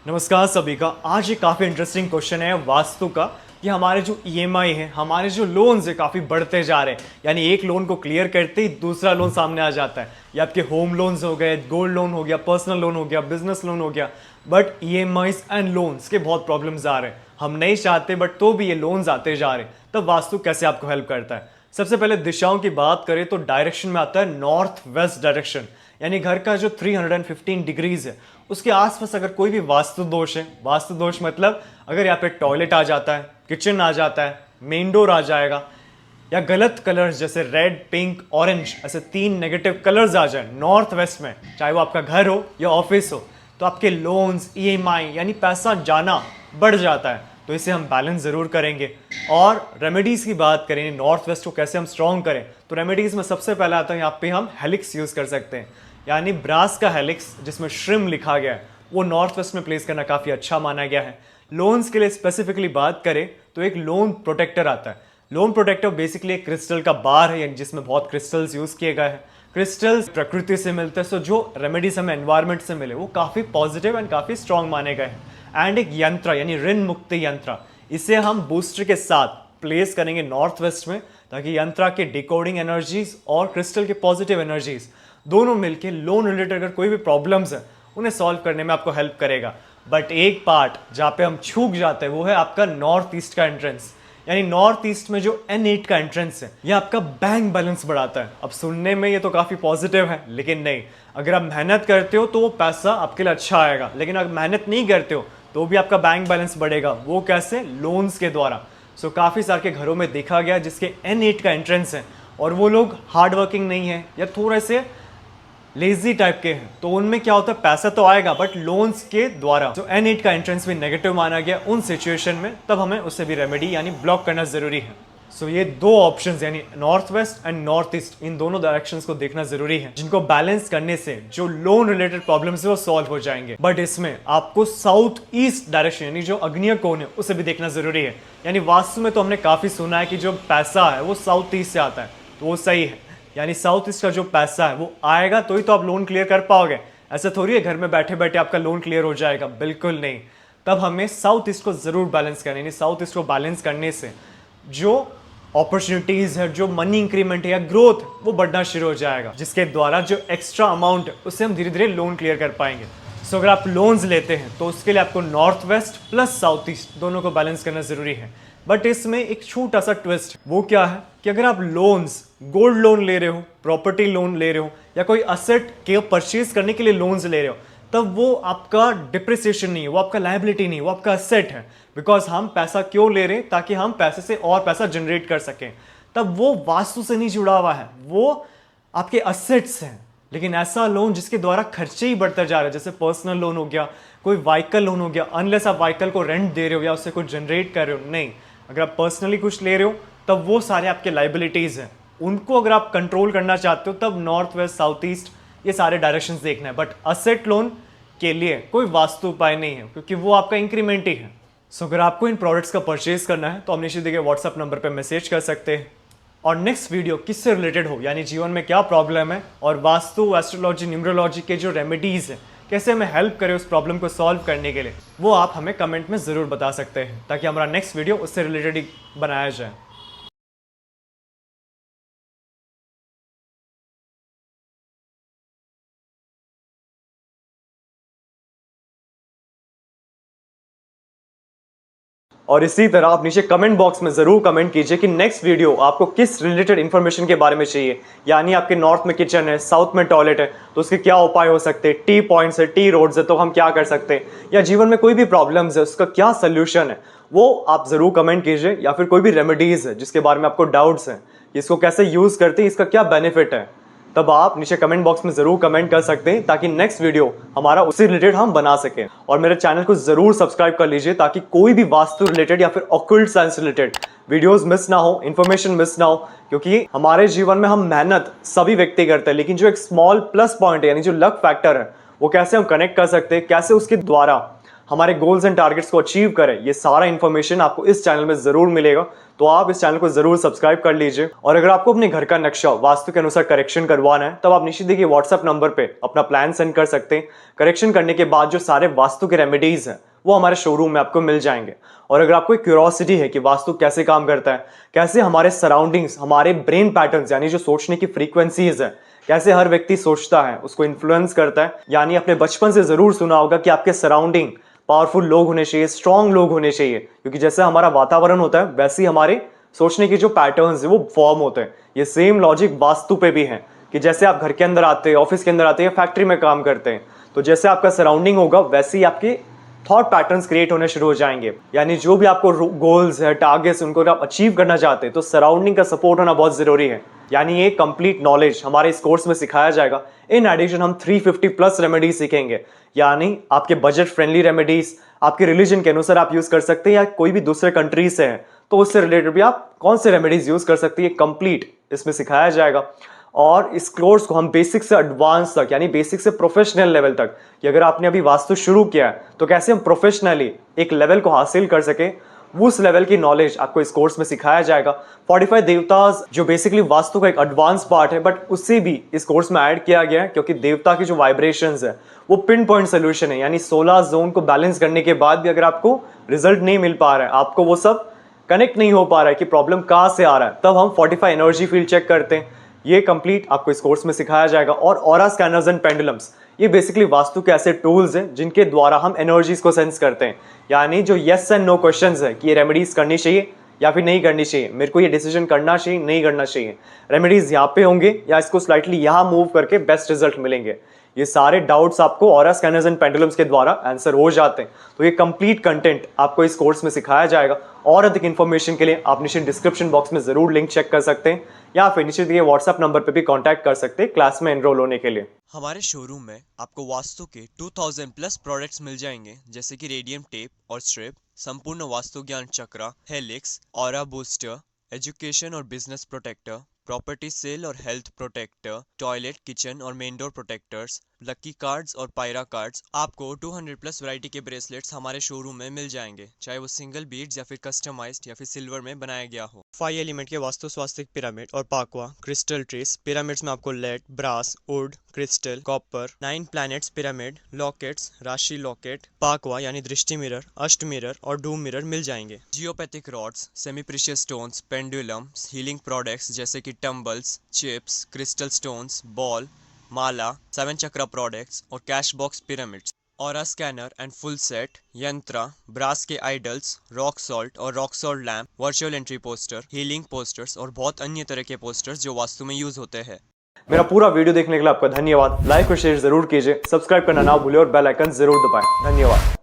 नमस्कार सभी का। आज एक काफ़ी इंटरेस्टिंग क्वेश्चन है वास्तु का कि हमारे जो ईएमआई है, हमारे जो लोन्स है काफ़ी बढ़ते जा रहे हैं। यानी एक लोन को क्लियर करते ही दूसरा लोन सामने आ जाता है। ये आपके होम लोन्स हो गए, गोल्ड लोन हो गया, पर्सनल लोन हो गया, बिजनेस लोन हो गया। बट ईएमआईज एंड लोन्स के बहुत प्रॉब्लम्स आ रहे हैं। हम नहीं चाहते बट तो भी ये लोन्स आते जा रहे हैं। तब वास्तु कैसे आपको हेल्प करता है? सबसे पहले दिशाओं की बात करें तो डायरेक्शन में आता है नॉर्थ वेस्ट डायरेक्शन। यानी घर का जो 315 डिग्रीज है उसके आसपास अगर कोई भी वास्तु दोष है, वास्तु दोष मतलब अगर यहाँ पे टॉयलेट आ जाता है, किचन आ जाता है, मेन डोर आ जाएगा, या गलत कलर्स जैसे रेड, पिंक, ऑरेंज ऐसे 3 नेगेटिव कलर्स आ जाए नॉर्थ वेस्ट में, चाहे वो आपका घर हो या ऑफिस हो, तो आपके लोन्स, ईएमआई यानी पैसा जाना बढ़ जाता है। तो इसे हम बैलेंस ज़रूर करेंगे। और रेमेडीज़ की बात करें नॉर्थ वेस्ट को कैसे हम स्ट्रॉन्ग करें, तो रेमेडीज़ में सबसे पहला आता है यहाँ पे हम हेलिक्स यूज़ कर सकते हैं। यानी ब्रास का हेलिक्स जिसमें श्रिम लिखा गया है वो नॉर्थ वेस्ट में प्लेस करना काफ़ी अच्छा माना गया है। लोन्स के लिए स्पेसिफिकली बात करें तो एक लोन प्रोटेक्टर आता है। लोन प्रोटेक्टर बेसिकली एक क्रिस्टल का बार है, यानी जिसमें बहुत क्रिस्टल्स यूज़ किए गए हैं। क्रिस्टल्स प्रकृति से मिलते हैं, सो जो रेमेडीज हमें एनवायरमेंट से मिले वो काफ़ी पॉजिटिव एंड काफ़ी स्ट्रॉन्ग माने गए हैं। एंड एक यंत्र यानी ऋण मुक्ति यंत्र, इसे हम बूस्टर के साथ प्लेस करेंगे नॉर्थ वेस्ट में, ताकि यंत्र के डिकोडिंग एनर्जीज और क्रिस्टल के पॉजिटिव एनर्जीज दोनों मिलके लोन रिलेटेड अगर कोई भी प्रॉब्लम्स है उन्हें सॉल्व करने में आपको हेल्प करेगा। बट एक पार्ट जहाँ पे हम चूक जाते हैं वो है आपका नॉर्थ ईस्ट का एंट्रेंस। यानी नॉर्थ ईस्ट में जो N8 का एंट्रेंस है ये आपका बैंक बैलेंस बढ़ाता है। अब सुनने में ये तो काफ़ी पॉजिटिव है, लेकिन नहीं, अगर आप मेहनत करते हो तो वो पैसा आपके लिए अच्छा आएगा, लेकिन अगर मेहनत नहीं करते हो तो भी आपका बैंक बैलेंस बढ़ेगा। वो कैसे? लोन्स के द्वारा। सो काफ़ी सारे के घरों में देखा गया जिसके N8 का एंट्रेंस है और वो लोग हार्ड वर्किंग नहीं है या थोड़े से लेजी टाइप के हैं, तो उनमें क्या होता है, पैसा तो आएगा बट लोन्स के द्वारा। जो N8 का एंट्रेंस भी नेगेटिव माना गया उन सिचुएशन में, तब हमें उससे भी रेमेडी यानी ब्लॉक करना जरूरी है। सो ये दो ऑप्शंस यानी north west and north east, इन दोनों डायरेक्शंस को देखना जरूरी है, जिनको बैलेंस करने से जो लोन रिलेटेड प्रॉब्लम्स है वो सॉल्व हो जाएंगे। बट इसमें आपको साउथ ईस्ट डायरेक्शन यानी जो अग्निय कोण है उसे भी देखना जरूरी है। यानी वास्तु में तो हमने काफी सुना है कि जो पैसा है वो साउथ ईस्ट से आता है, तो वो सही है। यानी साउथ ईस्ट का जो पैसा है वो आएगा तो ही तो आप लोन क्लियर कर पाओगे। ऐसा थोड़ी है घर में बैठे बैठे आपका लोन क्लियर हो जाएगा, बिल्कुल नहीं। तब हमें साउथ ईस्ट को जरूर बैलेंस करना है। साउथ ईस्ट को बैलेंस करने से जो अपॉर्चुनिटीज है, जो मनी इंक्रीमेंट है या ग्रोथ, वो बढ़ना शुरू हो जाएगा, जिसके द्वारा जो एक्स्ट्रा अमाउंट है उससे हम धीरे धीरे लोन क्लियर कर पाएंगे। सो अगर आप लोन्स लेते हैं तो उसके लिए आपको north west plus south east दोनों को बैलेंस करना जरूरी है। बट इसमें एक छोटा सा ट्विस्ट, वो क्या है कि अगर आप लोन्स, गोल्ड लोन ले रहे हो, प्रॉपर्टी लोन ले रहे हो या कोई असेट के परचेज करने के लिए लोन्स ले रहे हो, तब वो आपका डिप्रिसिएशन नहीं है, वो आपका लायबिलिटी नहीं है, वो आपका असेट है। बिकॉज हम पैसा क्यों ले रहे हैं? ताकि हम पैसे से और पैसा जनरेट कर सकें। तब वो वास्तु से नहीं जुड़ा हुआ है, वो आपके असेट्स हैं। लेकिन ऐसा लोन जिसके द्वारा खर्चे ही बढ़ता जा रहा है, जैसे पर्सनल लोन हो गया, कोई व्हीकल लोन हो गया, अनलेस आप व्हीकल को रेंट दे रहे हो या उससे कुछ जनरेट कर रहे हो, नहीं, अगर आप पर्सनली कुछ ले रहे हो तब वो सारे आपके लाइबिलिटीज हैं। उनको अगर आप कंट्रोल करना चाहते हो तब नॉर्थ वेस्ट, साउथ ईस्ट ये सारे डायरेक्शंस देखना है। बट असेट लोन के लिए कोई वास्तु उपाय नहीं है, क्योंकि वो आपका इंक्रीमेंट ही है। सो अगर आपको इन प्रोडक्ट्स का परचेज करना है तो आप नीचे दिए गए व्हाट्सएप नंबर पर मैसेज कर सकते हैं। और नेक्स्ट वीडियो किससे रिलेटेड हो, यानी जीवन में क्या प्रॉब्लम है और वास्तु, एस्ट्रोलॉजी, न्यूमरोलॉजी के जो रेमेडीज है कैसे हमें हेल्प करे उस प्रॉब्लम को सॉल्व करने के लिए, वो आप हमें कमेंट में ज़रूर बता सकते हैं, ताकि हमारा नेक्स्ट वीडियो उससे रिलेटेड ही बनाया जाए। और इसी तरह आप नीचे कमेंट बॉक्स में जरूर कमेंट कीजिए कि नेक्स्ट वीडियो आपको किस रिलेटेड इंफॉर्मेशन के बारे में चाहिए। यानी आपके नॉर्थ में किचन है, साउथ में टॉयलेट है, तो उसके क्या उपाय हो सकते हैं, टी पॉइंट्स है, टी रोड्स है, तो हम क्या कर सकते हैं, या जीवन में कोई भी प्रॉब्लम्स है उसका क्या सोल्यूशन है, वो आप जरूर कमेंट कीजिए। या फिर कोई भी रेमेडीज है जिसके बारे में आपको डाउट्स हैं, इसको कैसे यूज करते हैं, इसका क्या बेनिफिट है, तब आप नीचे कमेंट बॉक्स में जरूर कमेंट कर सकते हैं, ताकि नेक्स्ट वीडियो हमारा उसी रिलेटेड हम बना सकें। और मेरे चैनल को जरूर सब्सक्राइब कर लीजिए, ताकि कोई भी वास्तु रिलेटेड या फिर occult science related videos miss ना हो, इंफॉर्मेशन मिस ना हो। क्योंकि हमारे जीवन में हम मेहनत सभी व्यक्ति करते हैं, लेकिन जो एक स्मॉल प्लस पॉइंट है यानी जो लक फैक्टर है, वो कैसे हम कनेक्ट कर सकते हैं, कैसे उसके द्वारा हमारे गोल्स एंड टारगेट्स को अचीव करें, ये सारा इन्फॉर्मेशन आपको इस चैनल में जरूर मिलेगा। तो आप इस चैनल को जरूर सब्सक्राइब कर लीजिए। और अगर आपको अपने घर का नक्शा वास्तु के अनुसार करेक्शन करवाना है, तब आप निश्चित देखिए व्हाट्सएप नंबर पे अपना प्लान सेंड कर सकते हैं। करेक्शन करने के बाद जो सारे वास्तु के रेमेडीज हैं वो हमारे शोरूम में आपको मिल जाएंगे। और अगर आपको एक क्यूरियोसिटी है कि वास्तु कैसे काम करता है, कैसे हमारे सराउंडिंग्स, हमारे ब्रेन पैटर्न्स यानी जो सोचने की फ्रीक्वेंसीज है, कैसे हर व्यक्ति सोचता है उसको इन्फ्लुएंस करता है, यानी अपने बचपन से जरूर सुना होगा कि आपके सराउंडिंग पावरफुल लोग होने चाहिए, स्ट्रांग लोग होने चाहिए, क्योंकि जैसे हमारा वातावरण होता है वैसे ही हमारे सोचने की जो पैटर्न्स है वो फॉर्म होते हैं। ये सेम लॉजिक वास्तु पे भी है कि जैसे आप घर के अंदर आते हैं, ऑफिस के अंदर आते हैं या फैक्ट्री में काम करते हैं, तो जैसे आपका सराउंडिंग होगा वैसे ही आपके थॉट पैटर्न्स क्रिएट होने शुरू हो जाएंगे। यानी जो भी आपको गोल्स है, टारगेट्स, उनको आप अचीव करना चाहते हैं तो सराउंडिंग का सपोर्ट होना बहुत जरूरी है। यानी ये कंप्लीट नॉलेज हमारे इस कोर्स में सिखाया जाएगा। इन एडिशन हम 350 प्लस रेमेडीज सीखेंगे, यानी आपके बजट फ्रेंडली रेमेडीज, आपके रिलीजन के अनुसार आप यूज कर सकते हैं, या कोई भी दूसरे कंट्री से है तो उससे रिलेटेड भी आप कौन से रेमेडीज यूज कर सकते हैं, कंप्लीट इसमें सिखाया जाएगा। और इस कोर्स को हम बेसिक से एडवांस तक, यानी बेसिक से प्रोफेशनल लेवल तक, कि अगर आपने अभी वास्तु शुरू किया है तो कैसे हम प्रोफेशनली एक लेवल को हासिल कर सके, उस लेवल की नॉलेज आपको इस कोर्स में सिखाया जाएगा। 45 देवताज जो बेसिकली वास्तु का एक एडवांस पार्ट है, बट उससे भी इस कोर्स में ऐड किया गया है, क्योंकि देवता की जो वाइब्रेशंस है वो पिन पॉइंट सोल्यूशन है। यानी 16 जोन को बैलेंस करने के बाद भी अगर आपको रिजल्ट नहीं मिल पा रहा है, आपको वो सब कनेक्ट नहीं हो पा रहा है कि प्रॉब्लम कहाँ से आ रहा है, तब हम 45 एनर्जी फील्ड चेक करते हैं। ये कंप्लीट आपको इस कोर्स में सिखाया जाएगा। और ऑरा स्कैनर्स एंड पेंडुलम्स, ये बेसिकली वास्तु के ऐसे टूल्स हैं जिनके द्वारा हम एनर्जीज को सेंस करते हैं। यानी जो यस एंड नो क्वेश्चंस है कि ये रेमेडीज करनी चाहिए या फिर नहीं करनी चाहिए, मेरे को ये डिसीजन करना चाहिए नहीं करना चाहिए, रेमेडीज यहाँ पे होंगे या इसको स्लाइटली यहाँ मूव करके बेस्ट रिजल्ट मिलेंगे, ये सारे डाउट्स आपको ऑरा स्कैनर्स एंड पेंडुलम्स के द्वारा आंसर हो जाते हैं। तो ये कंप्लीट कंटेंट आपको इस कोर्स में सिखाया जाएगा। और अधिक इन्फॉर्मेशन के लिए आप निश्चित डिस्क्रिप्शन बॉक्स में जरूर लिंक चेक कर सकते हैं, या फिर निश्चित ये व्हाट्सएप नंबर पे भी कांटेक्ट कर सकते हैं क्लास में एनरोल होने के लिए। हमारे शोरूम में आपको वास्तु के 2000 प्लस प्रोडक्ट्स मिल जाएंगे, जैसे कि रेडियम टेप और स्ट्रिप, संपूर्ण वास्तु ज्ञान चक्रा, हेलिक्स, ऑरा बूस्टर, एजुकेशन और बिजनेस प्रोटेक्टर, प्रॉपर्टी सेल और हेल्थ प्रोटेक्टर, टॉयलेट, किचन और main door protectors, lucky cards और पायरा कार्ड्स। आपको 200 प्लस वैरायटी के ब्रेसलेट्स हमारे शोरूम में मिल जाएंगे, चाहे वो सिंगल बीड्स या फिर कस्टमाइज्ड या फिर सिल्वर में बनाया गया हो। 5 एलिमेंट के वास्तु स्वास्तिक पिरामिड और पाकवा क्रिस्टल ट्रीज पिरामिड्स में आपको lead, brass, wood, crystal, copper, 9 planets pyramid, lockets, राशि लॉकेट, पाकवा यानी दृष्टि मिरर, अष्ट मिरर और डूम मिरर मिल जाएंगे। Geopathic rods, semi precious stones, pendulums, healing products जैसे कि tumbles, chips, crystal stones, ball, माला, 7 चक्रा प्रोडक्ट्स और cash box pyramids, aura scanner and full set, yantra, brass के आइडल्स, रॉक सॉल्ट और rock salt lamp, virtual entry poster, healing posters और बहुत अन्य तरह के पोस्टर्स जो वास्तु में यूज होते हैं। मेरा पूरा वीडियो देखने के लिए आपका धन्यवाद। लाइक और शेयर जरूर कीजिए, सब्सक्राइब करना ना भूलिए और बेल आइकन जरूर दबाएं। धन्यवाद।